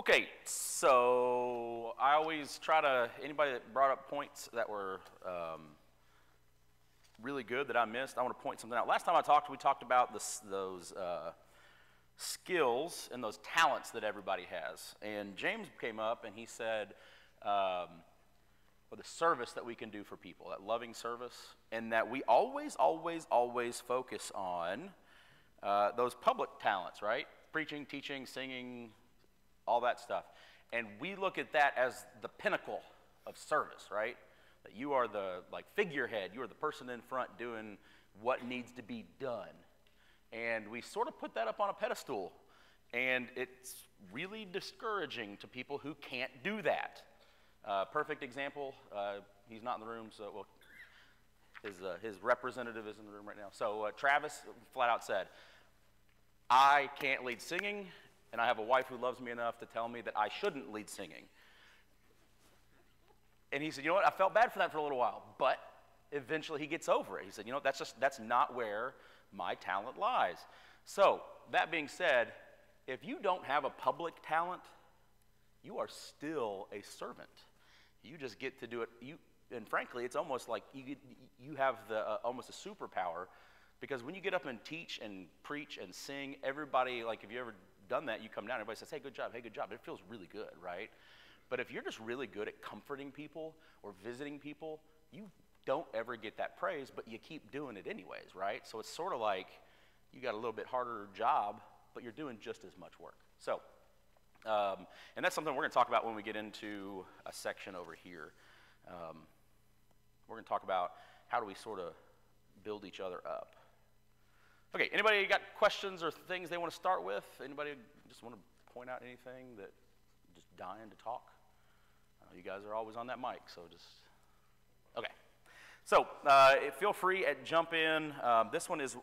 Okay, so I always try to, anybody that brought up points that were really good that I missed, I want to point something out. Last time we talked about those skills and those talents that everybody has. And James came up and he said, the service that we can do for people, that loving service, and that we always focus on those public talents, right? Preaching, teaching, singing, all that stuff. And we look at that as the pinnacle of service, right? That you are the figurehead, you are the person in front doing what needs to be done. And we sort of put that up on a pedestal. And it's really discouraging to people who can't do that. Perfect example, he's not in the room, so well, his representative is in the room right now. So Travis flat out said, I can't lead singing, and I have a wife who loves me enough to tell me that I shouldn't lead singing. And he said, you know what, I felt bad for that for a little while, but eventually he gets over it. He said, you know, that's not where my talent lies. So, that being said, if you don't have a public talent, you are still a servant. You just get to do it. And frankly, it's almost like you have almost a superpower, because when you get up and teach and preach and sing, everybody, like if you ever done that, you come down, everybody says, hey, good job, hey, good job. It feels really good, right? But if you're just really good at comforting people or visiting people, you don't ever get that praise, but you keep doing it anyways, right? So it's sort of like you got a little bit harder job, but you're doing just as much work. So, and that's something we're going to talk about when we get into a section over here. We're going to talk about how do we sort of build each other up. Okay, anybody got questions or things they want to start with? Anybody just want to point out anything that just dying to talk? I know you guys are always on that mic, so just, okay. So feel free to jump in. This one is,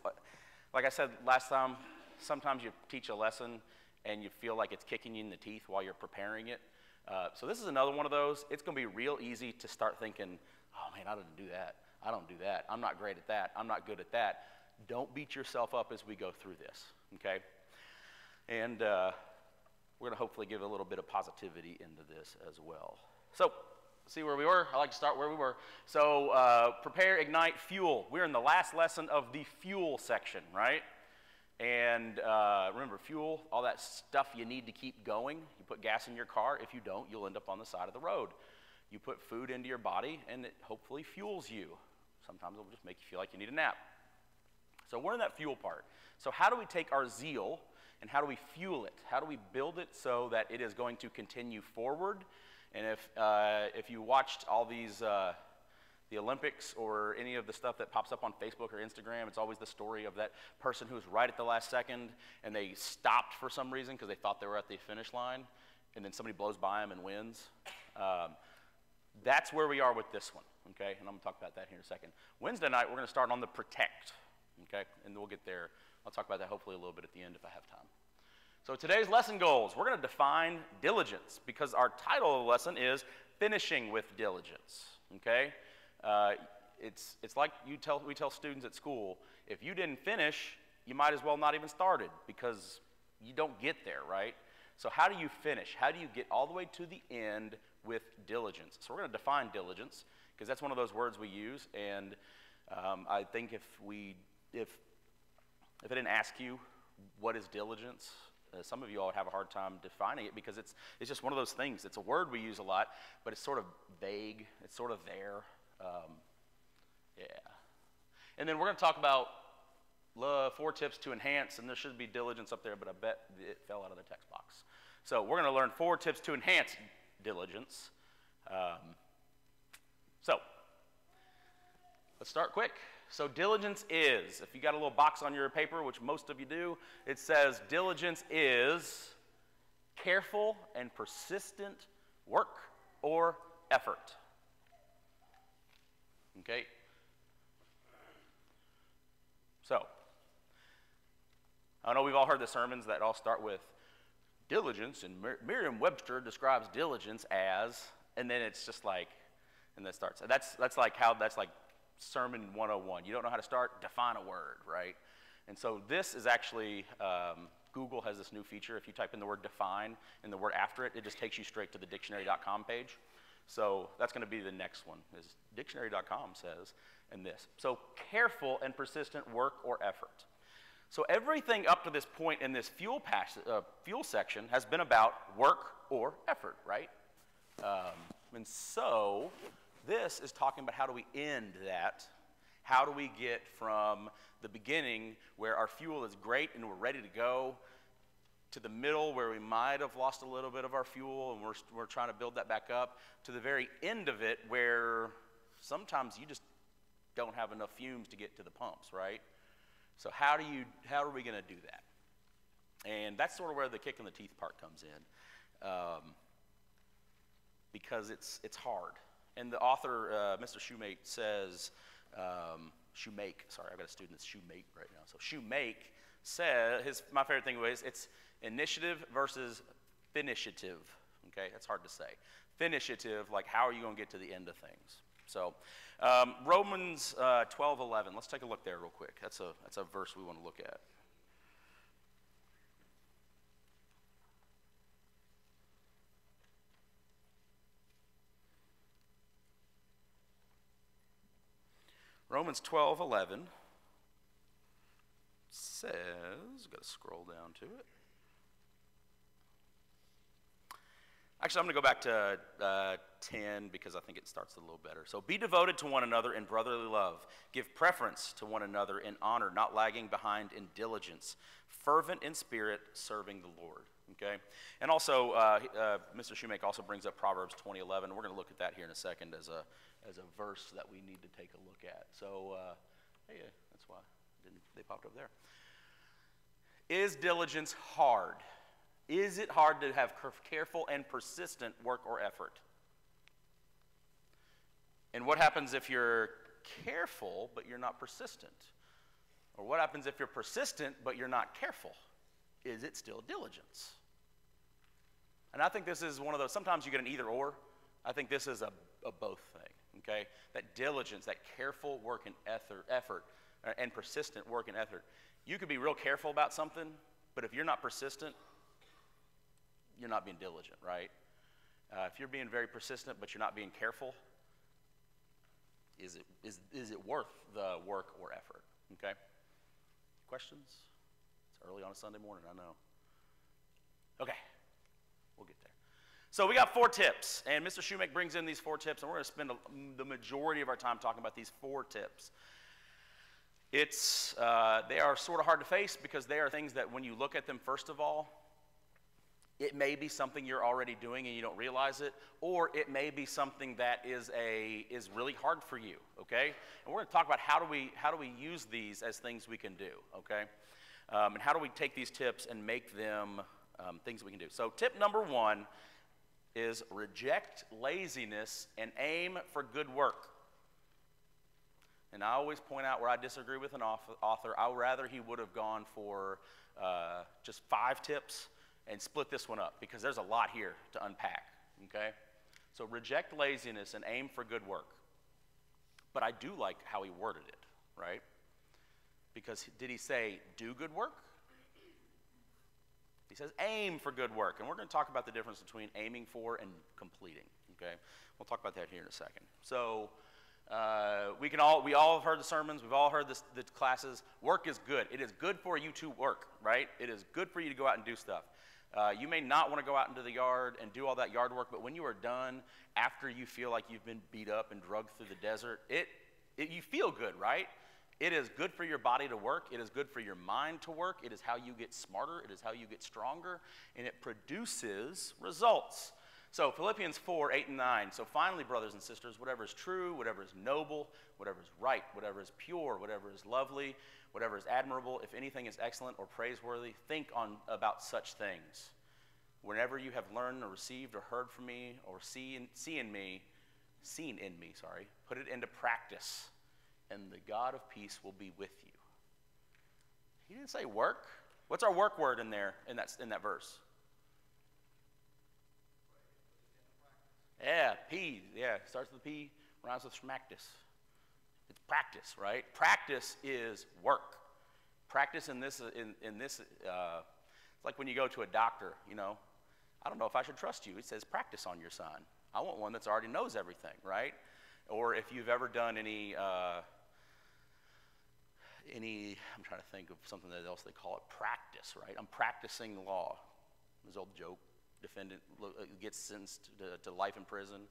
like I said last time, sometimes you teach a lesson and you feel like it's kicking you in the teeth while you're preparing it. So this is another one of those. It's going to be real easy to start thinking, oh man, I didn't do that. I don't do that. I'm not great at that. I'm not good at that. Don't beat yourself up as we go through this, okay? And we're going to hopefully give a little bit of positivity into this as well. So, see where we were? I like to start where we were. So, prepare, ignite, fuel. We're in the last lesson of the fuel section, right? And remember, fuel, all that stuff you need to keep going. You put gas in your car. If you don't, you'll end up on the side of the road. You put food into your body, and it hopefully fuels you. Sometimes it'll just make you feel like you need a nap. So we're in that fuel part. So how do we take our zeal and how do we fuel it? How do we build it so that it is going to continue forward? And if you watched all these, the Olympics or any of the stuff that pops up on Facebook or Instagram, it's always the story of that person who's right at the last second and they stopped for some reason because they thought they were at the finish line, and then somebody blows by them and wins. That's where we are with this one, okay? And I'm going to talk about that here in a second. Wednesday night, we're going to start on the protect. Okay, and we'll get there. I'll talk about that hopefully a little bit at the end if I have time. So today's lesson goals, we're going to define diligence because our title of the lesson is Finishing with Diligence, okay? It's like we tell students at school, if you didn't finish, you might as well not even started because you don't get there, right? So how do you finish? How do you get all the way to the end with diligence? So we're going to define diligence because that's one of those words we use, and I think if I didn't ask you what is diligence, some of you all would have a hard time defining it because it's just one of those things. It's a word we use a lot, but it's sort of vague. It's sort of there. Yeah. And then we're going to talk about 4 tips to enhance, and there should be diligence up there, but I bet it fell out of the text box. So we're going to learn 4 tips to enhance diligence. So let's start quick. So diligence is, if you got a little box on your paper, which most of you do, it says diligence is careful and persistent work or effort. Okay? So, I know we've all heard the sermons that all start with diligence, and Merriam-Webster describes diligence as, and then it's just like, and that starts. That's like Sermon 101. You don't know how to start? Define a word, right? And so this is actually Google has this new feature. If you type in the word define and the word after it, it just takes you straight to the dictionary.com page. So that's going to be the next one, is dictionary.com says, and this. So careful and persistent work or effort. So everything up to this point in this fuel section has been about work or effort, right? And so this is talking about how do we end that? How do we get from the beginning where our fuel is great and we're ready to go to the middle where we might have lost a little bit of our fuel and we're trying to build that back up, to the very end of it where sometimes you just don't have enough fumes to get to the pumps, right? So how are we going to do that? And that's sort of where the kick in the teeth part comes in, because it's hard. And the author, Mr. Shoemake, says, sorry, I've got a student that's Shoemake right now. So Shoemake says, my favorite thing was, it's initiative versus finishrative. Okay, that's hard to say. Finishrative, like how are you going to get to the end of things? So Romans 12:11. Let's take a look there real quick. That's a verse we want to look at. Romans 12:11 says, got to scroll down to it. Actually, I'm going to go back to 10 because I think it starts a little better. So be devoted to one another in brotherly love. Give preference to one another in honor, not lagging behind in diligence. Fervent in spirit, serving the Lord. Okay? And also, Mr. Shoemake also brings up Proverbs 20:11. We're going to look at that here in a second as a verse that we need to take a look at. So, hey, that's why they popped up there. Is diligence hard? Is it hard to have careful and persistent work or effort? And what happens if you're careful but you're not persistent? Or what happens if you're persistent but you're not careful? Is it still diligence? And I think this is one of those, sometimes you get an either or. I think this is a both thing, okay? That diligence, that careful work and effort, and persistent work and effort. You could be real careful about something, but if you're not persistent, you're not being diligent, right? If you're being very persistent but you're not being careful, is it worth the work or effort? Okay? Questions? It's early on a Sunday morning, I know. Okay, we'll get there. So we got 4 tips, and Mr. Shoemake brings in these 4 tips, and we're going to spend the majority of our time talking about these 4 tips. They are sort of hard to face because they are things that when you look at them, first of all, it may be something you're already doing and you don't realize it, or it may be something that is really hard for you, okay? And we're going to talk about how do we use these as things we can do, okay? And how do we take these tips and make them things we can do. So tip number 1 is reject laziness and aim for good work. And I always point out where I disagree with an author. I would rather he would have gone for just 5 tips and split this one up because there's a lot here to unpack, okay? So reject laziness and aim for good work. But I do like how he worded it, right? Because did he say do good work? He says aim for good work. And we're going to talk about the difference between aiming for and completing, okay? We'll talk about that here in a second. So we all have heard the sermons. We've all heard the classes. Work is good. It is good for you to work, right? It is good for you to go out and do stuff. You may not want to go out into the yard and do all that yard work, but when you are done, after you feel like you've been beat up and drugged through the desert, you feel good, right? It is good for your body to work. It is good for your mind to work. It is how you get smarter. It is how you get stronger, and it produces results. So Philippians 4:8-9. So finally, brothers and sisters, whatever is true, whatever is noble, whatever is right, whatever is pure, whatever is lovely, whatever is admirable, if anything is excellent or praiseworthy, think about such things. Whenever you have learned or received or heard from me or seen in me, put it into practice, and the God of peace will be with you. He didn't say work. What's our work word in there in that verse? Yeah, P. Yeah, starts with a P, rhymes with schmactus. It's practice, right? Practice is work. Practice in this It's like when you go to a doctor, I don't know if I should trust you. It says practice on your son. I want one that's already knows everything, right? Or if you've ever done any, I'm trying to think of something else they call it, practice, right? I'm practicing law. This old joke, defendant gets sentenced to life in prison.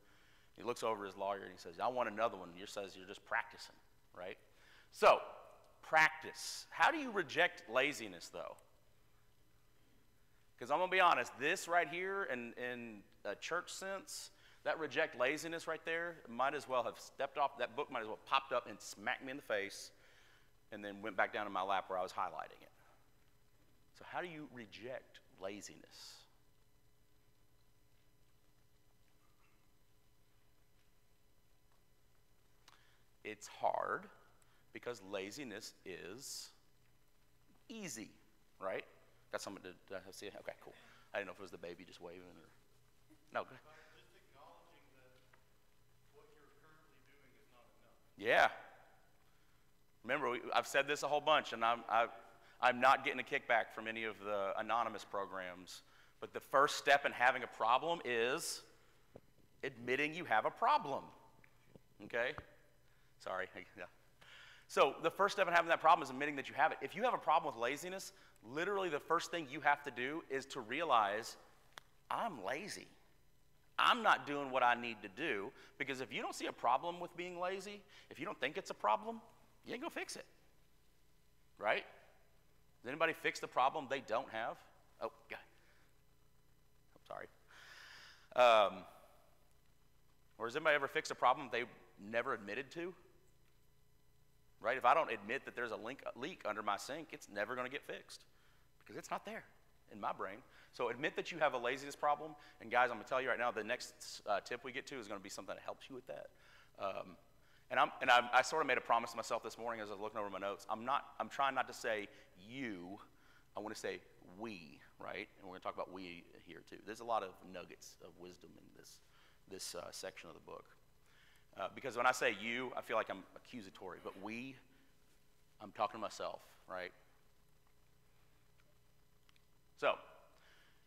He looks over his lawyer and he says, I want another one. He says, you're just practicing, right? So, practice. How do you reject laziness, though? Because I'm going to be honest, this right here in a church sense, that reject laziness right there might as well have stepped off, that book might as well popped up and smacked me in the face and then went back down in my lap where I was highlighting it. So how do you reject laziness? It's hard because laziness is easy, right? Got someone to see it? Okay, cool. I didn't know if it was the baby just waving or... No, go ahead. Just acknowledging that what you're currently doing is not enough. Yeah. Remember, I've said this a whole bunch, and I'm not getting a kickback from any of the anonymous programs, but the first step in having a problem is admitting you have a problem, okay? Sorry. Yeah. So the first step in having that problem is admitting that you have it. If you have a problem with laziness, literally the first thing you have to do is to realize, I'm lazy. I'm not doing what I need to do, because if you don't see a problem with being lazy, if you don't think it's a problem, you ain't gonna fix it, right? Does anybody fix the problem they don't have? Oh, God. I'm sorry. Or has anybody ever fixed a problem they never admitted to? Right? If I don't admit that there's a leak under my sink, it's never going to get fixed because it's not there in my brain. So admit that you have a laziness problem. And guys, I'm going to tell you right now, the next tip we get to is going to be something that helps you with that. I sort of made a promise to myself this morning as I was looking over my notes. I'm trying not to say you. I want to say we, right? And we're going to talk about we here too. There's a lot of nuggets of wisdom in this section of the book. Because when I say you, I feel like I'm accusatory, but we, I'm talking to myself, right? So,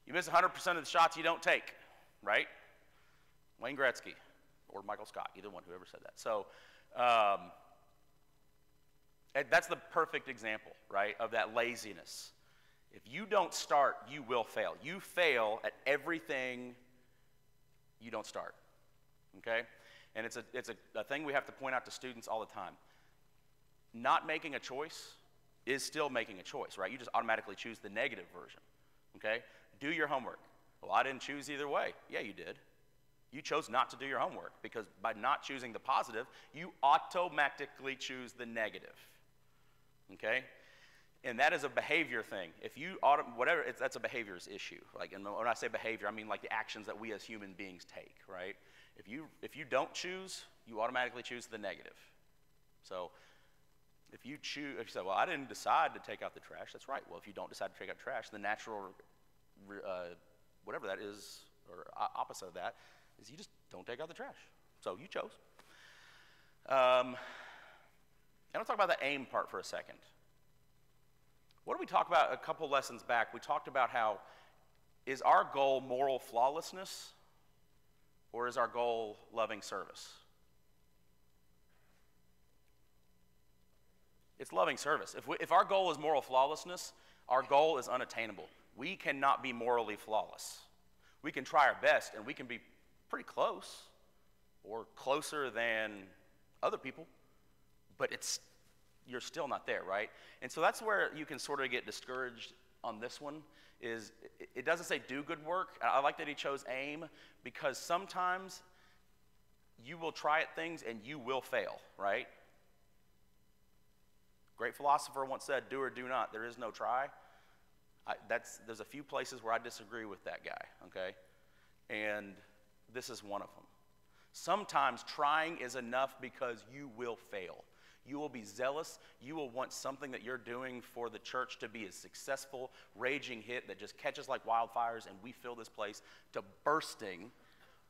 you miss 100% of the shots you don't take, right? Wayne Gretzky or Michael Scott, either one, whoever said that. So, that's the perfect example, right, of that laziness. If you don't start, you will fail. You fail at everything you don't start, okay? And it's a thing we have to point out to students all the time. Not making a choice is still making a choice, right? You just automatically choose the negative version, okay? Do your homework. Well, I didn't choose either way. Yeah, you did. You chose not to do your homework because by not choosing the positive, you automatically choose the negative, okay? And that is a behavior thing. If you, that's a behaviors issue. Like, and when I say behavior, I mean like the actions that we as human beings take, right? If you don't choose, you automatically choose the negative. So if you say, well, I didn't decide to take out the trash, that's right. Well, if you don't decide to take out trash, the natural, whatever that is, or opposite of that, is you just don't take out the trash. So you chose. And I'll talk about the aim part for a second. What did we talk about a couple lessons back? We talked about how, is our goal moral flawlessness? Or is our goal loving service? It's loving service. If our goal is moral flawlessness, our goal is unattainable. We cannot be morally flawless. We can try our best, and we can be pretty close, or closer than other people, but you're still not there, right? And so that's where you can sort of get discouraged on this one. Is it doesn't say do good work. I like that he chose aim, because sometimes you will try at things and you will fail, right? Great philosopher once said, do or do not, there is no try. There's a few places where I disagree with that guy, okay? And this is one of them. Sometimes trying is enough because you will fail. You will be zealous. You will want something that you're doing for the church to be a successful, raging hit that just catches like wildfires, and we fill this place to bursting,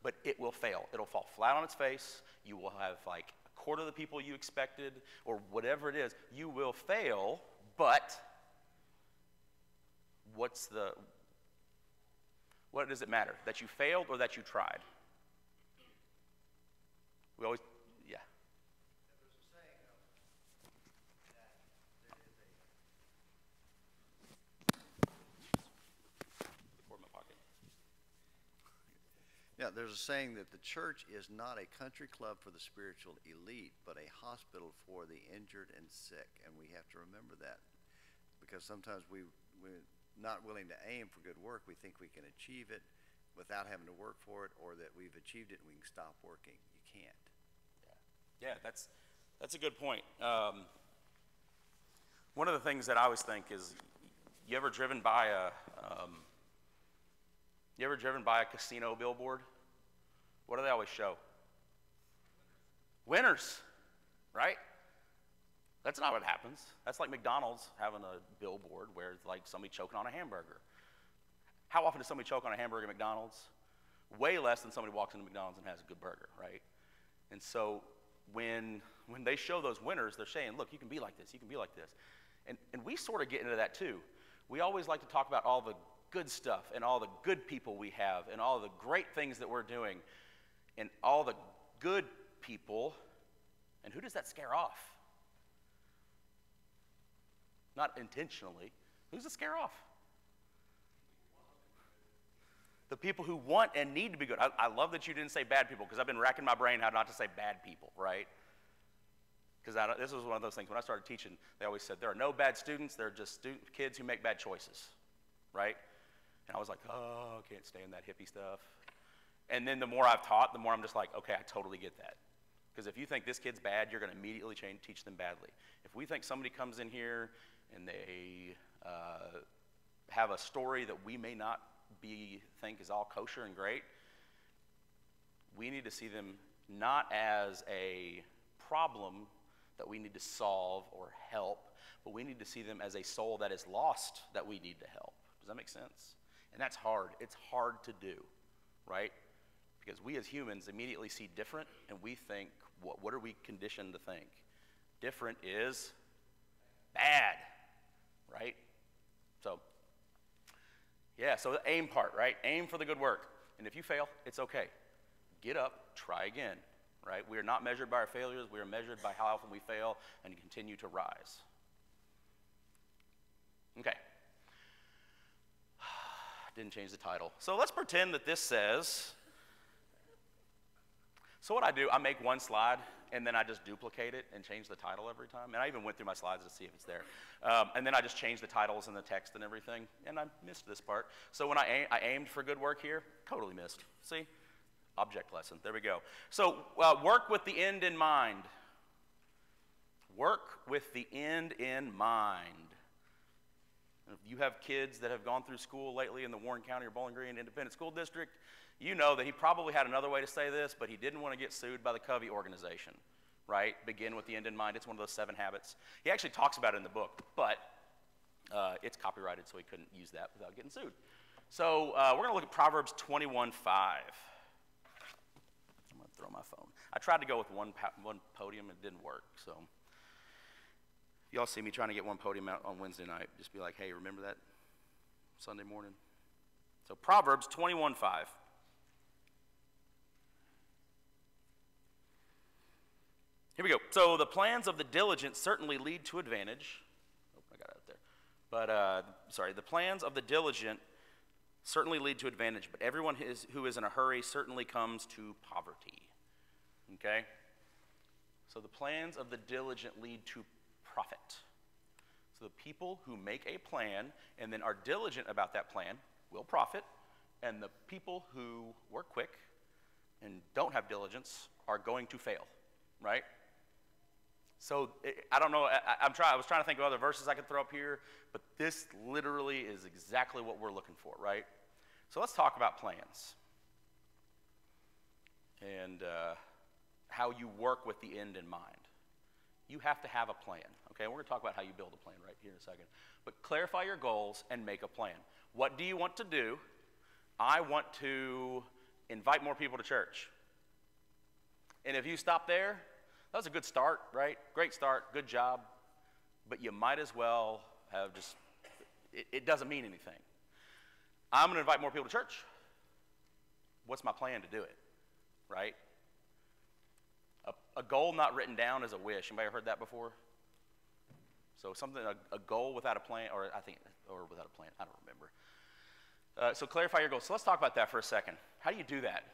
but it will fail. It'll fall flat on its face. You will have like a quarter of the people you expected, or whatever it is. You will fail, but what does it matter? That you failed or that you tried? We always, yeah. There's a saying that there is Pour in my pocket. there's a saying that the church is not a country club for the spiritual elite, but a hospital for the injured and sick. And we have to remember that, because sometimes we're not willing to aim for good work. We think we can achieve it without having to work for it, or that we've achieved it and we can stop working. You can't. Yeah, that's a good point. One of the things that I always think is, you ever driven by a casino billboard? What do they always show? Winners, right? That's not what happens. That's like McDonald's having a billboard where it's like somebody choking on a hamburger. How often does somebody choke on a hamburger at McDonald's? Way less than somebody walks into McDonald's and has a good burger, right? And so when they show those winners, they're saying, look, you can be like this, you can be like this. And we sort of get into that too. We always like to talk about all the good stuff and all the good people we have and all the great things that we're doing and all the good people. And who does that scare off? Not intentionally. Who's it scare off? The people who want and need to be good. I love that you didn't say bad people, because I've been racking my brain how not to say bad people, right? Because this was one of those things. When I started teaching, they always said, there are no bad students, there are just kids who make bad choices, right? And I was like, oh, I can't stand that hippie stuff. And then the more I've taught, the more I'm just like, okay, I totally get that. Because if you think this kid's bad, you're going to immediately teach them badly. If we think somebody comes in here and they have a story that we may not think is all kosher and great, we need to see them not as a problem that we need to solve or help, but we need to see them as a soul that is lost that we need to help. Does that make sense? And that's hard. It's hard to do, right? Because we as humans immediately see different, and we think, what are we conditioned to think? Different is bad, right? So, yeah, so the aim part, right? Aim for the good work. And if you fail, it's okay. Get up, try again, right? We are not measured by our failures. We are measured by how often we fail and continue to rise. Okay. Didn't change the title. So let's pretend that this says, so what I do, I make one slide, and then I just duplicate it and change the title every time. And I even went through my slides to see if it's there. And then I just change the titles and the text and everything. And I missed this part. So when I aimed for good work here, totally missed. See? Object lesson. There we go. So work with the end in mind. Work with the end in mind. If you have kids that have gone through school lately in the Warren County or Bowling Green Independent School District, you know that he probably had another way to say this, but he didn't want to get sued by the Covey organization, right? Begin with the end in mind. It's one of those 7 habits. He actually talks about it in the book, but it's copyrighted, so he couldn't use that without getting sued. So we're going to look at Proverbs 21:5. I'm going to throw my phone. I tried to go with one podium. It didn't work, so if y'all see me trying to get one podium out on Wednesday night, just be like, hey, remember that Sunday morning? So Proverbs 21:5. Here we go. So the plans of the diligent certainly lead to advantage. Oh, I got it out there. But, the plans of the diligent certainly lead to advantage, but everyone who is in a hurry certainly comes to poverty. Okay? So the plans of the diligent lead to profit. So the people who make a plan and then are diligent about that plan will profit, and the people who work quick and don't have diligence are going to fail, right? So I don't know, I was trying to think of other verses I could throw up here, but this literally is exactly what we're looking for, right? So let's talk about plans and how you work with the end in mind. You have to have a plan, okay? We're going to talk about how you build a plan right here in a second. But clarify your goals and make a plan. What do you want to do? I want to invite more people to church. And if you stop there, that was a good start, right? Great start, good job. But you might as well have just, it doesn't mean anything, I'm going to invite more people to church. What's my plan to do it, right? A goal not written down is a wish. Anybody heard that before? So something, a goal without a plan, or without a plan, I don't remember. So clarify your goals. So let's talk about that for a second. How do you do that?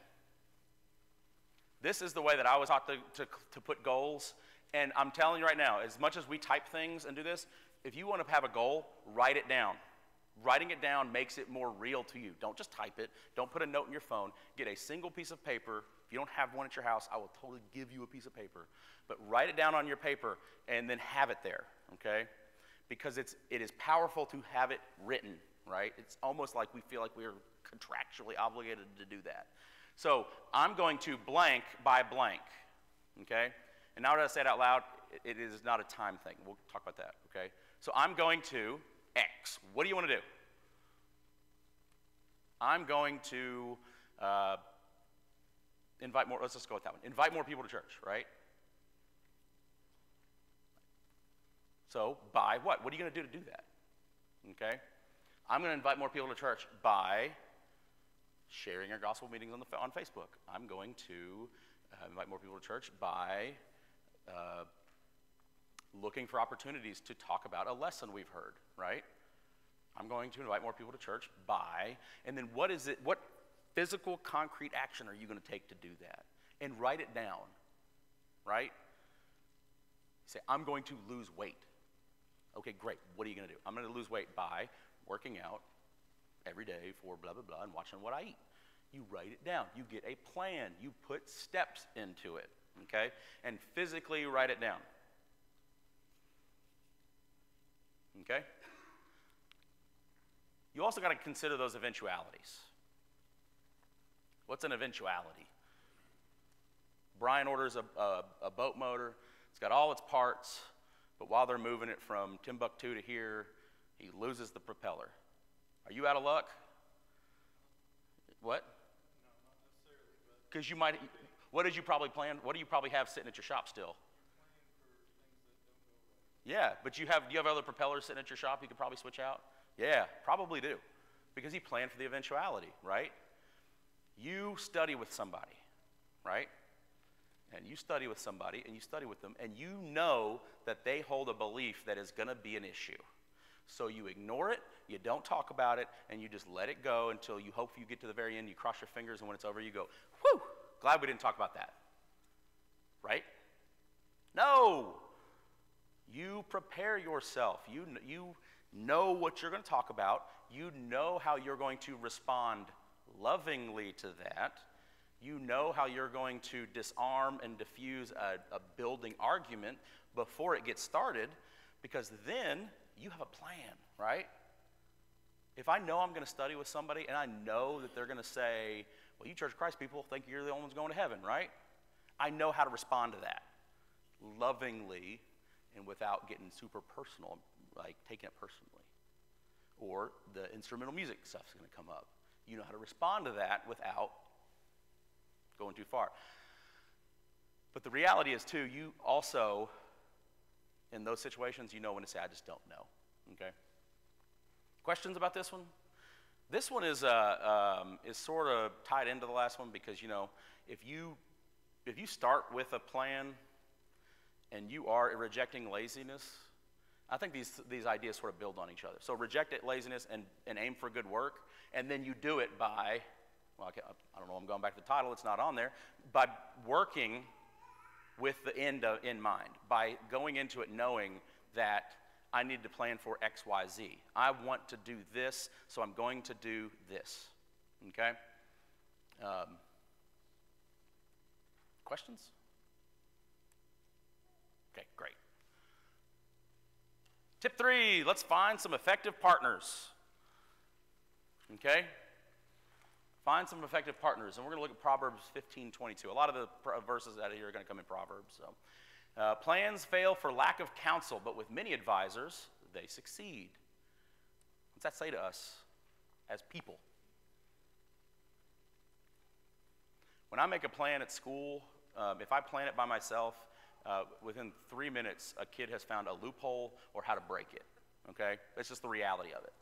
This is the way that I was taught to put goals. And I'm telling you right now, as much as we type things and do this, if you want to have a goal, write it down. Writing it down makes it more real to you. Don't just type it. Don't put a note in your phone. Get a single piece of paper. If you don't have one at your house, I will totally give you a piece of paper. But write it down on your paper and then have it there, okay? Because it is powerful to have it written, right? It's almost like we feel like we're contractually obligated to do that. So I'm going to blank by blank, okay? And now that I say it out loud, it is not a time thing. We'll talk about that, okay? So I'm going to X. What do you want to do? I'm going to invite more, let's just go with that one. Invite more people to church, right? So by what? What are you going to do that? Okay? I'm going to invite more people to church by sharing our gospel meetings on Facebook. I'm going to invite more people to church by looking for opportunities to talk about a lesson we've heard, right? I'm going to invite more people to church by, and then what physical, concrete action are you going to take to do that? And write it down, right? Say, I'm going to lose weight. Okay, great. What are you going to do? I'm going to lose weight by working out every day for blah, blah, blah, and watching what I eat. You write it down. You get a plan. You put steps into it, okay? And physically write it down. Okay? You also got to consider those eventualities. What's an eventuality? Brian orders a boat motor. It's got all its parts, but while they're moving it from Timbuktu to here, he loses the propeller. Are you out of luck? What? No, not necessarily, but Because you might, what did you probably plan? What do you probably have sitting at your shop still? plan for things that don't go well. Yeah, but do you have other propellers sitting at your shop you could probably switch out? Yeah, probably do. Because he planned for the eventuality, right? You study with somebody, right? And you study with somebody, and you study with them, and you know that they hold a belief that is going to be an issue. So you ignore it, you don't talk about it, and you just let it go until you hope you get to the very end, you cross your fingers, and when it's over, you go, whew, glad we didn't talk about that. Right? No! You prepare yourself. You know what you're going to talk about. You know how you're going to respond lovingly to that. You know how you're going to disarm and diffuse a building argument before it gets started, because then you have a plan, right? If I know I'm going to study with somebody and I know that they're going to say, well, you Church of Christ people think you're the only ones going to heaven, right? I know how to respond to that lovingly and without getting super personal, like taking it personally. Or the instrumental music stuff's going to come up. You know how to respond to that without going too far. But the reality is, too, you also, in those situations, you know when to say, I just don't know, okay? Questions about this one? This one is sort of tied into the last one because, you know, if you start with a plan and you are rejecting laziness, I think these ideas sort of build on each other. So reject it, laziness, and aim for good work, and then you do it by, well, I don't know, I'm going back to the title, it's not on there, by working with the end in mind, by going into it knowing that I need to plan for X, Y, Z. I want to do this, so I'm going to do this, okay? Questions? Okay, great. Tip 3, let's find some effective partners. Okay? Find some effective partners. And we're going to look at Proverbs 15:22. A lot of the verses out of here are going to come in Proverbs. So. Plans fail for lack of counsel, but with many advisors, they succeed. What's that say to us as people? When I make a plan at school, if I plan it by myself, within 3 minutes, a kid has found a loophole or how to break it, okay? That's just the reality of it.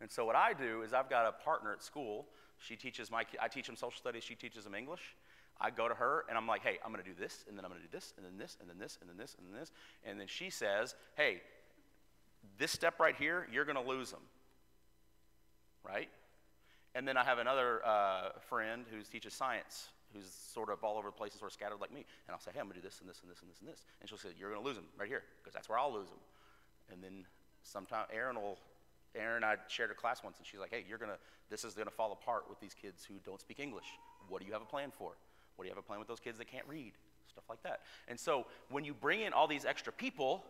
And so what I do is I've got a partner at school. She teaches I teach them social studies. She teaches them English. I go to her and I'm like, hey, I'm going to do this, and then I'm going to do this, and then this, and then this, and then this, and then this. And then she says, hey, this step right here, you're going to lose them, right? And then I have another friend who teaches science, who's sort of all over the place and sort of scattered like me. And I'll say, hey, I'm going to do this and this and this and this and this. And she'll say, you're going to lose them right here, because that's where I'll lose them. And then sometime Erin and I shared a class once, and she's like, hey, this is going to fall apart with these kids who don't speak English. What do you have a plan for? What do you have a plan with those kids that can't read? Stuff like that. And so when you bring in all these extra people,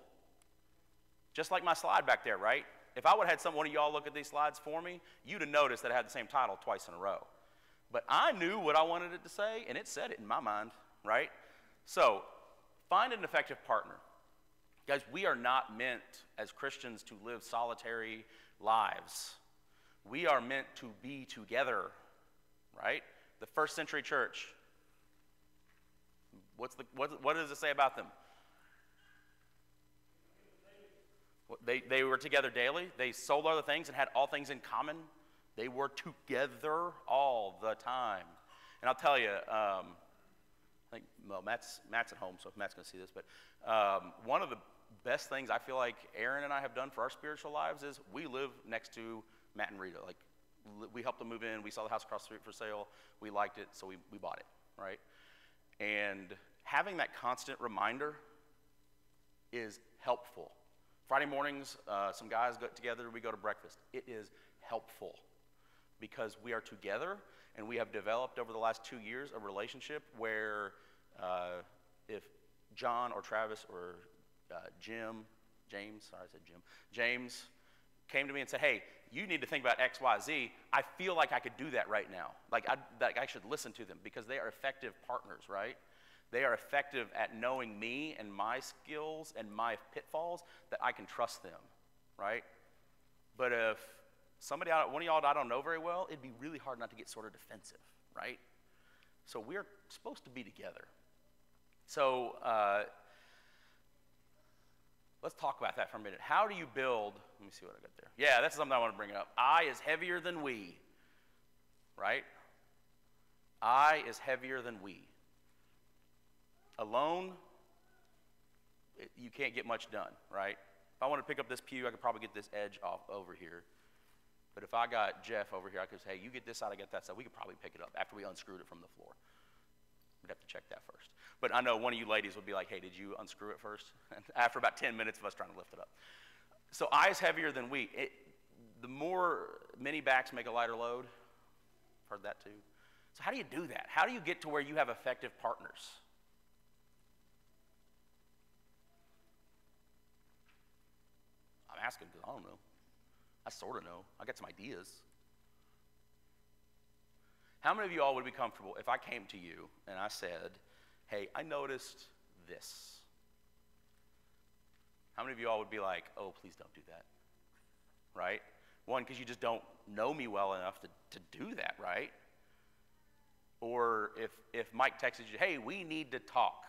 just like my slide back there, right? If I would have had one of y'all look at these slides for me, you'd have noticed that it had the same title twice in a row. But I knew what I wanted it to say, and it said it in my mind, right? So find an effective partner. Guys, we are not meant as Christians to live solitary lives. We are meant to be together, right? The first century church, what does it say about them? They were together daily. They sold other things and had all things in common. They were together all the time. And I'll tell you, I think, well, Matt's at home, so Matt's going to see this, but one of the best things I feel like Aaron and I have done for our spiritual lives is we live next to Matt and Rita. Like, we helped them move in. We saw the house across the street for sale. We liked it, so we bought it, right? And having that constant reminder is helpful. Friday mornings, some guys get together, we go to breakfast. It is helpful because we are together, and we have developed over the last 2 years a relationship where if John or Travis or James came to me and said, hey, you need to think about X, Y, Z, I feel like I could do that right now. Like I should listen to them because they are effective partners, right? They are effective at knowing me and my skills and my pitfalls that I can trust them, right? But if one of y'all I don't know very well, it'd be really hard not to get sort of defensive, right? So we're supposed to be together. So let's talk about that for a minute. How do you build, let me see what I got there. Yeah, that's something I want to bring up. I is heavier than we, right? I is heavier than we. Alone, you can't get much done, right? If I want to pick up this pew, I could probably get this edge off over here. But if I got Jeff over here, I could say, hey, you get this side, I get that side. We could probably pick it up after we unscrewed it from the floor. We'd have to check that first. But I know one of you ladies would be like, hey, did you unscrew it first? And after about 10 minutes of us trying to lift it up. So I is heavier than we. The more many backs make a lighter load. Heard that too. So how do you do that? How do you get to where you have effective partners? I'm asking because I don't know. I sort of know. I got some ideas. How many of you all would be comfortable if I came to you and I said, hey, I noticed this? How many of you all would be like, oh, please don't do that, right? One, because you just don't know me well enough to do that, right? Or if Mike texted you, hey, we need to talk,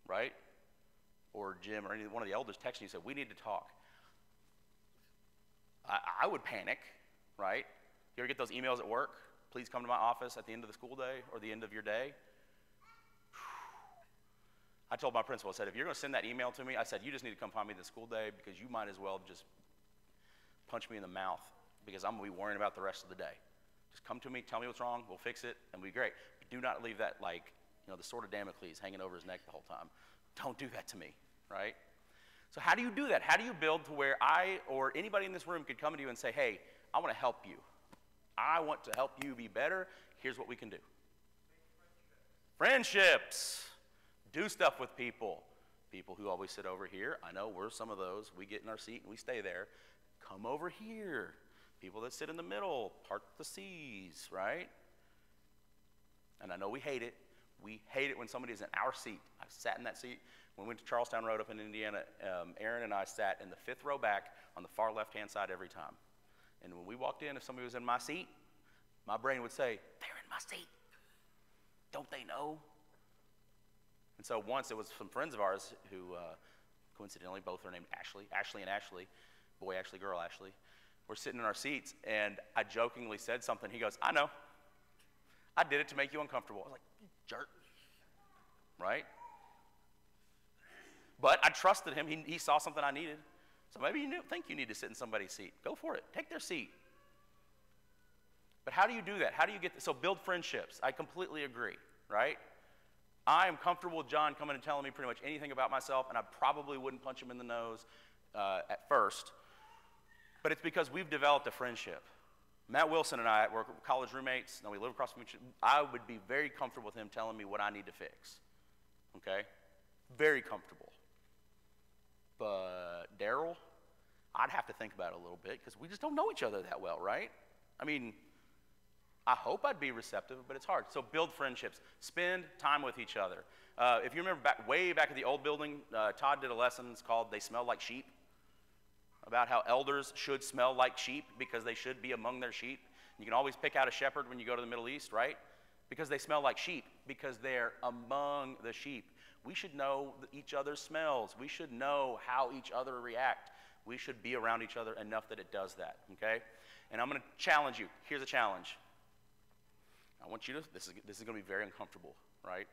right? Or Jim or any one of the elders texted you and said, we need to talk. I would panic, right? You ever get those emails at work? Please come to my office at the end of the school day or the end of your day. I told my principal, I said, if you're going to send that email to me, I said, you just need to come find me the school day because you might as well just punch me in the mouth because I'm going to be worrying about the rest of the day. Just come to me, tell me what's wrong, we'll fix it, and we'll be great. But do not leave that, like, the sword of Damocles hanging over his neck the whole time. Don't do that to me, right? So how do you do that? How do you build to where I or anybody in this room could come to you and say, hey, I want to help you. I want to help you be better. Here's what we can do. Friendships. Do stuff with people. People who always sit over here. I know we're some of those. We get in our seat and we stay there. Come over here. People that sit in the middle, part the seas, right? And I know we hate it. We hate it when somebody's in our seat. I sat in that seat. When we went to Charlestown Road up in Indiana, Aaron and I sat in the 5th row back on the far left-hand side every time. And when we walked in, if somebody was in my seat, my brain would say, they're in my seat. Don't they know? And so once it was some friends of ours who, coincidentally, both are named Ashley and Ashley, boy Ashley, girl Ashley. we're sitting in our seats, and I jokingly said something. He goes, I know. I did it to make you uncomfortable. I was like, you jerk, right? But I trusted him. He saw something I needed. So maybe you think you need to sit in somebody's seat. Go for it. Take their seat. But how do you do that? How do you get, so build friendships. I completely agree, right? I am comfortable with John coming and telling me pretty much anything about myself, and I probably wouldn't punch him in the nose at first. But it's because we've developed a friendship. Matt Wilson and I were college roommates, and we live across from each other. I would be very comfortable with him telling me what I need to fix, okay? Very comfortable. But Daryl, I'd have to think about it a little bit because we just don't know each other that well, right? I mean, I hope I'd be receptive, but it's hard. So build friendships. Spend time with each other. If you remember way back at the old building, Todd did a lesson. It's called They Smell Like Sheep, about how elders should smell like sheep because they should be among their sheep. You can always pick out a shepherd when you go to the Middle East, right? Because they smell like sheep, because they're among the sheep. We should know each other's smells. We should know how each other react. We should be around each other enough that it does that, okay? And I'm going to challenge you. Here's a challenge. I want you to, this is going to be very uncomfortable, right?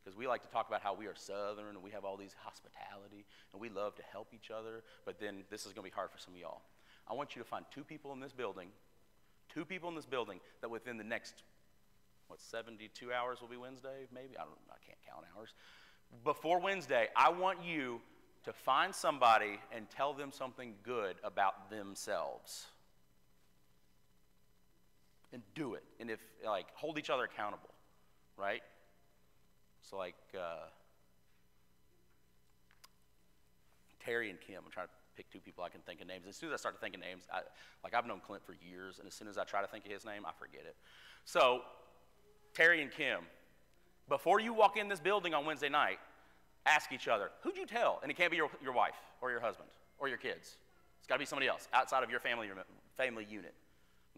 Because we like to talk about how we are Southern and we have all these hospitality and we love to help each other, but then this is going to be hard for some of y'all. I want you to find two people in this building that within the next, 72 hours will be Wednesday, maybe? I can't count hours. Before Wednesday, I want you to find somebody and tell them something good about themselves. And do it. And if, hold each other accountable, right? So Terry and Kim, I'm trying to pick two people I can think of names. As soon as I start to think of names, I've known Clint for years, and as soon as I try to think of his name, I forget it. So, Terry and Kim, before you walk in this building on Wednesday night, ask each other, who'd you tell? And it can't be your wife or your husband or your kids. It's got to be somebody else outside of your family unit.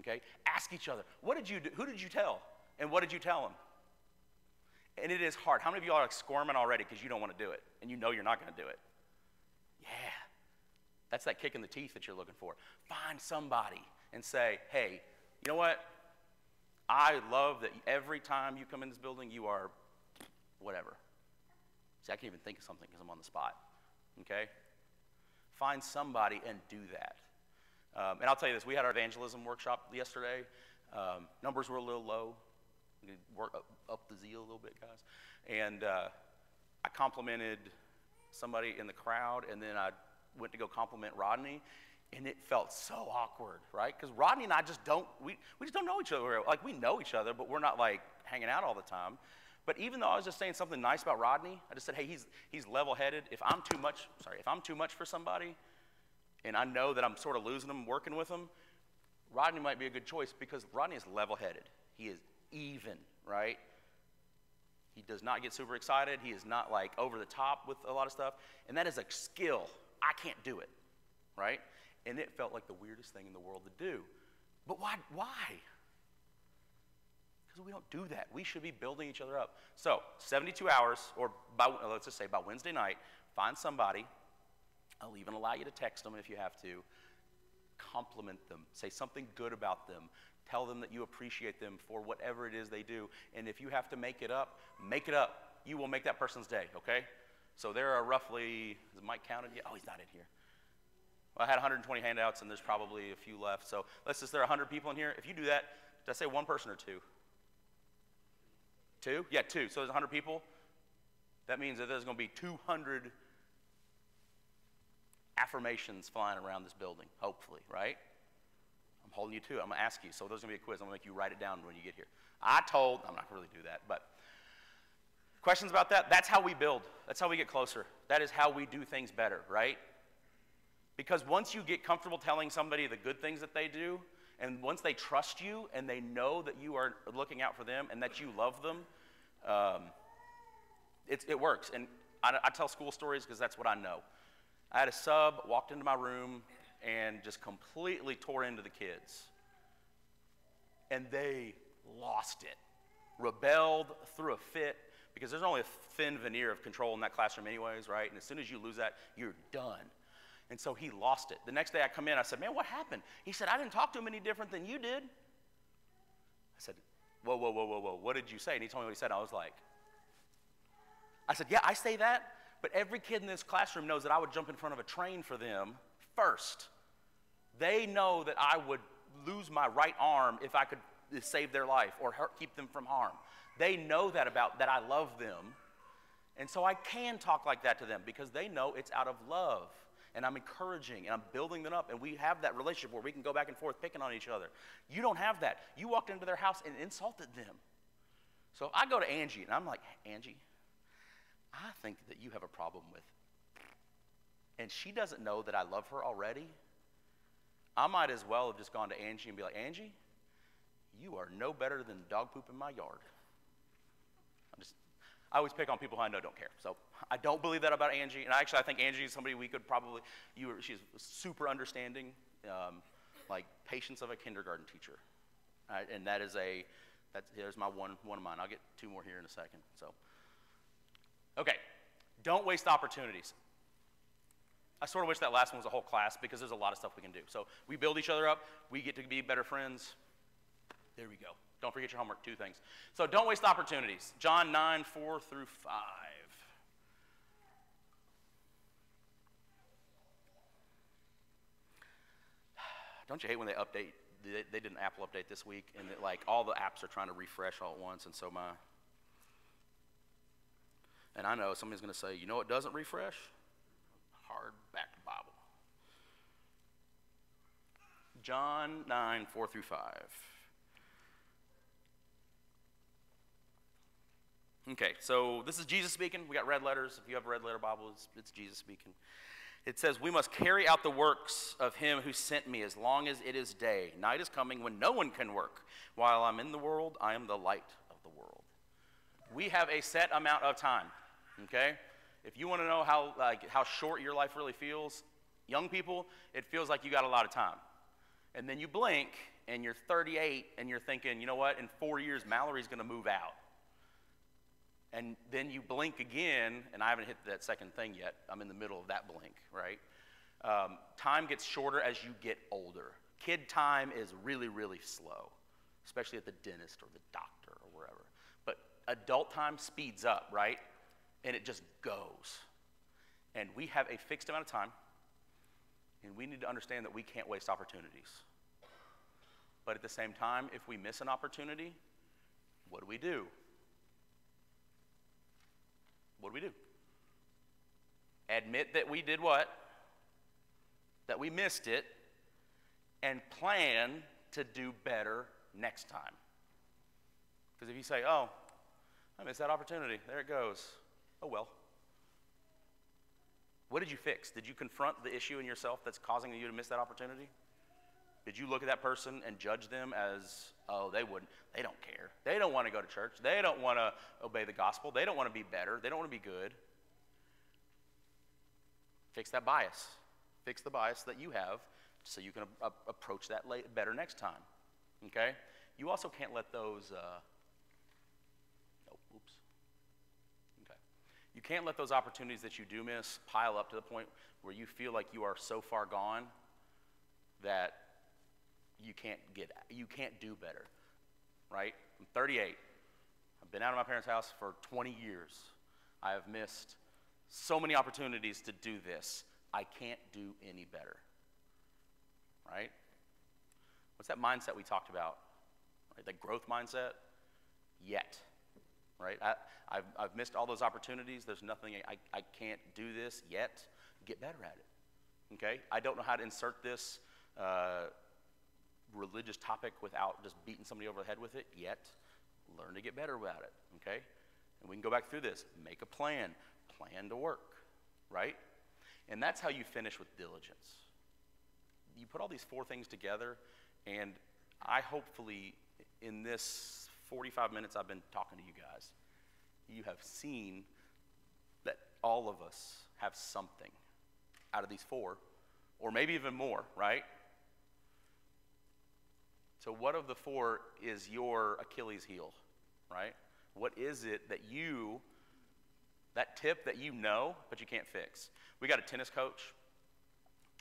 Okay? Ask each other, what did you do? Who did you tell? And what did you tell them? And it is hard. How many of you are squirming already because you don't want to do it and you know you're not going to do it? Yeah. That's that kick in the teeth that you're looking for. Find somebody and say, hey, you know what? I love that every time you come in this building, you are whatever. See, I can't even think of something because I'm on the spot. Okay? Find somebody and do that. And I'll tell you this, we had our evangelism workshop yesterday. Numbers were a little low. We could work up the zeal a little bit, guys. And I complimented somebody in the crowd, and then I went to go compliment Rodney, and it felt so awkward, right? Because Rodney and I just don't, we just don't know each other. Like, we know each other, but we're not, hanging out all the time. But even though I was just saying something nice about Rodney, I just said, hey, he's level-headed. If I'm too much for somebody, and I know that I'm sort of losing them working with them, Rodney might be a good choice because Rodney is level-headed. He is even, right? He does not get super excited. He is not over the top with a lot of stuff. And that is a skill. I can't do it, right? And it felt like the weirdest thing in the world to do. But why? Because we don't do that. We should be building each other up. So 72 hours, or let's just say by Wednesday night, find somebody. I'll even allow you to text them if you have to. Compliment them. Say something good about them. Tell them that you appreciate them for whatever it is they do. And if you have to make it up, make it up. You will make that person's day, okay? So there are roughly, is Mike counted yet? Oh, he's not in here. Well, I had 120 handouts, and there's probably a few left. So let's just, there are 100 people in here. If you do that, did I say one person or two? Two? Yeah, two. So there's 100 people. That means that there's going to be 200 affirmations flying around this building, hopefully, right? I'm holding you to it. I'm going to ask you. So there's going to be a quiz. I'm going to make you write it down when you get here. I'm not going to really do that, but questions about that? That's how we build. That's how we get closer. That is how we do things better, right? Because once you get comfortable telling somebody the good things that they do, and once they trust you and they know that you are looking out for them and that you love them, it works. And I tell school stories because that's what I know. I had a sub walked into my room and just completely tore into the kids. And they lost it, rebelled, threw a fit, because there's only a thin veneer of control in that classroom anyways, right? And as soon as you lose that, you're done. And so he lost it. The next day I come in, I said, man, what happened? He said, I didn't talk to him any different than you did. I said, whoa, whoa, whoa, whoa, whoa, what did you say? And he told me what he said. I said, yeah, I say that, but every kid in this classroom knows that I would jump in front of a train for them first. They know that I would lose my right arm if I could save their life or keep them from harm. They know that I love them. And so I can talk like that to them because they know it's out of love. And I'm encouraging and I'm building them up. And we have that relationship where we can go back and forth picking on each other. You don't have that. You walked into their house and insulted them. So I go to Angie and I'm like, Angie, I think that you have a problem with. And she doesn't know that I love her already. I might as well have just gone to Angie and be like, Angie, you are no better than dog poop in my yard. I always pick on people who I know don't care. So I don't believe that about Angie. And actually, I think Angie is somebody we could probably, she's super understanding, like patience of a kindergarten teacher. And there's my one of mine. I'll get two more here in a second. So, okay, don't waste opportunities. I sort of wish that last one was a whole class because there's a lot of stuff we can do. So we build each other up. We get to be better friends. There we go. Don't forget your homework, 2 things. So don't waste opportunities. John 9, 4 through 5. Don't you hate when they update? They did an Apple update this week, and like all the apps are trying to refresh all at once, and so and I know somebody's going to say, you know what doesn't refresh? Hardback Bible. John 9, 4 through 5. Okay, so this is Jesus speaking. We got red letters. If you have a red letter Bible, it's Jesus speaking. It says, we must carry out the works of him who sent me as long as it is day. Night is coming when no one can work. While I'm in the world, I am the light of the world. We have a set amount of time, okay? If you want to know how short your life really feels, young people, it feels like you got a lot of time. And then you blink, and you're 38, and you're thinking, you know what, in 4 years, Mallory's going to move out. And then you blink again, and I haven't hit that second thing yet. I'm in the middle of that blink, right? Time gets shorter as you get older. Kid time is really, really slow, especially at the dentist or the doctor or wherever. But adult time speeds up, right? And it just goes. And we have a fixed amount of time, and we need to understand that we can't waste opportunities. But at the same time, if we miss an opportunity, what do? What do? Admit that we did what? That we missed it, and plan to do better next time. Because if you say, oh, I missed that opportunity, there it goes. Oh well. What did you fix? Did you confront the issue in yourself that's causing you to miss that opportunity? Did you look at that person and judge them as, oh, they don't care. They don't want to go to church. They don't want to obey the gospel. They don't want to be better. They don't want to be good. Fix that bias. Fix the bias that you have so you can approach that better next time, okay? You also can't let those, You can't let those opportunities that you do miss pile up to the point where you feel like you are so far gone that you can't do better, right? I'm 38. I've been out of my parents' house for 20 years. I have missed so many opportunities to do this. I can't do any better, right? What's that mindset we talked about? Right? That growth mindset? Yet, right? I've missed all those opportunities. There's nothing, I can't do this yet. Get better at it, okay? I don't know how to insert this religious topic without just beating somebody over the head with it yet. Learn to get better about it, okay? And we can go back through this. Make a plan to work, right? And that's how you finish with diligence. You put all these 4 things together, and I hopefully, in this 45 minutes I've been talking to you guys, you have seen that all of us have something out of these 4, or maybe even more, right? So what of the 4 is your Achilles heel, right? What is it that that tip that you know, but you can't fix? We got a tennis coach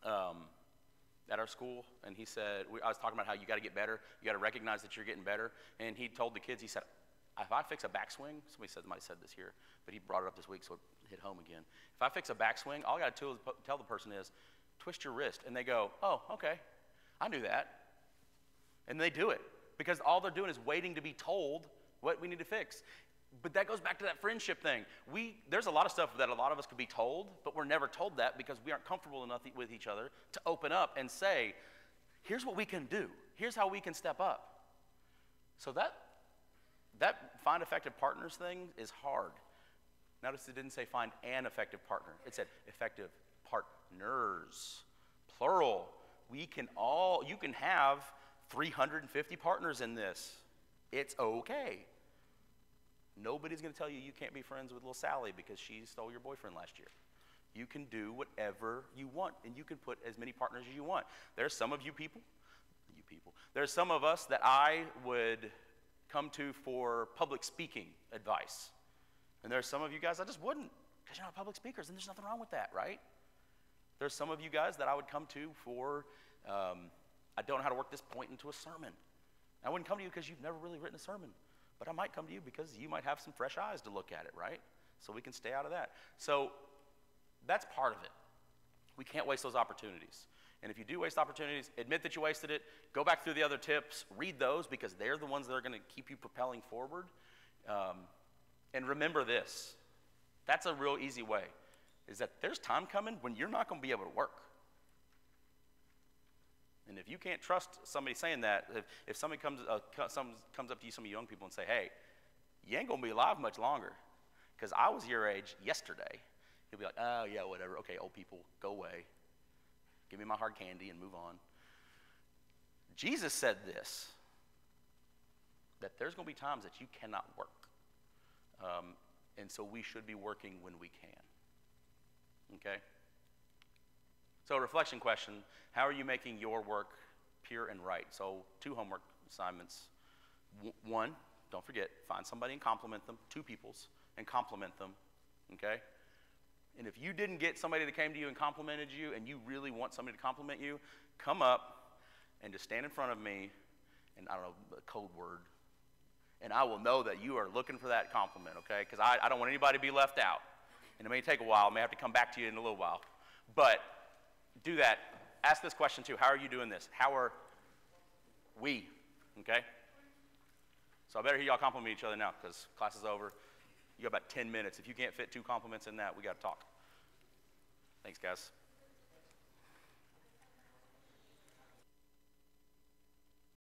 at our school, and he said, I was talking about how you got to get better. You got to recognize that you're getting better. And he told the kids, he said, if I fix a backswing, somebody said this here, but he brought it up this week, so it hit home again. If I fix a backswing, all I got to tell the person is, twist your wrist. And they go, oh, okay, I knew that. And they do it, because all they're doing is waiting to be told what we need to fix. But that goes back to that friendship thing. There's a lot of stuff that a lot of us could be told, but we're never told that because we aren't comfortable enough with each other to open up and say, here's what we can do. Here's how we can step up. So that find effective partners thing is hard. Notice it didn't say find an effective partner. It said effective partners, plural. You can have 350 partners in this. It's okay. Nobody's going to tell you you can't be friends with little Sally because she stole your boyfriend last year. You can do whatever you want, and you can put as many partners as you want. There's some of you people. There's some of us that I would come to for public speaking advice. And there's some of you guys I just wouldn't, because you're not public speakers, and there's nothing wrong with that, right? There's some of you guys that I would come to for, I don't know how to work this point into a sermon. I wouldn't come to you because you've never really written a sermon. But I might come to you because you might have some fresh eyes to look at it, right? So we can stay out of that. So that's part of it. We can't waste those opportunities. And if you do waste opportunities, admit that you wasted it. Go back through the other tips. Read those because they're the ones that are going to keep you propelling forward. And remember this. That's a real easy way, is that there's time coming when you're not going to be able to work. And if you can't trust somebody saying that, if somebody comes up to you, some of you young people, and say, hey, you ain't going to be alive much longer because I was your age yesterday, you'll be like, oh, yeah, whatever. Okay, old people, go away. Give me my hard candy and move on. Jesus said this, that there's going to be times that you cannot work. And so we should be working when we can. Okay? So reflection question, how are you making your work pure and right? So 2 homework assignments. 1, don't forget, find somebody and compliment them. 2 peoples and compliment them, okay? And if you didn't get somebody that came to you and complimented you and you really want somebody to compliment you, come up and just stand in front of me and, I don't know, a code word, and I will know that you are looking for that compliment, okay? Because I don't want anybody to be left out. And it may take a while. I may have to come back to you in a little while. But do that. Ask this question too. How are you doing this? How are we? Okay? So I better hear y'all compliment each other now because class is over. You got about 10 minutes. If you can't fit 2 compliments in that, we got to talk. Thanks, guys.